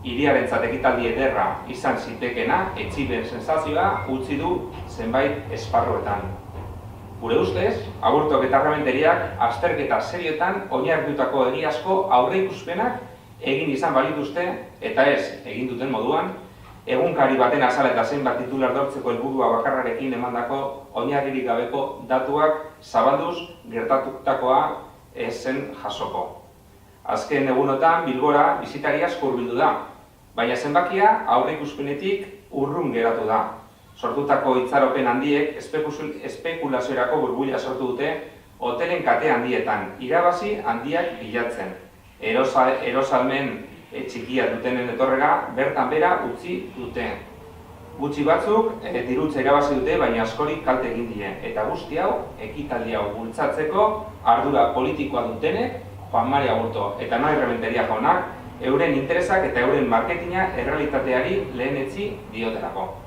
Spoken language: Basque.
hiriarentzat ekitaldi ederra izan zitekeena, etsiben sensazioa utzi du zenbait esparruetan. Gure ustez, abortuak eta errebenteriak azterketa serioetan oinarritutako egiazko aurreikuspenak egin izan balituzte eta ez egin duten moduan, egunkari baten azala eta zenbat titular lortzeko helburua bakarrarekin emandako oinarririk gabeko datuak zabalduz gertatutakoa ez zen jasoko. Azken egunotan Bilbora bisitari asko hurbildu da, baina zenbakia aurreikuspenetik urrun geratu da. Sortutako itxaropen handiek espekulaziorako burbuila sortu dute hotelen kate handietan, irabazi handiak bilatzen. Erosalmen txikia dutenen etorrera bertan bera utzi dute. Gutxi batzuk dirutza irabazi dute, baina askorik kalte egin die. Eta guzti hau, ekitaldi hau bultzatzeko ardura politikoa dutenek, Juan Mari Aburto eta Noa Errebenteria jaunak, euren interesak eta euren marketina errealitateari lehenetsi diotelako.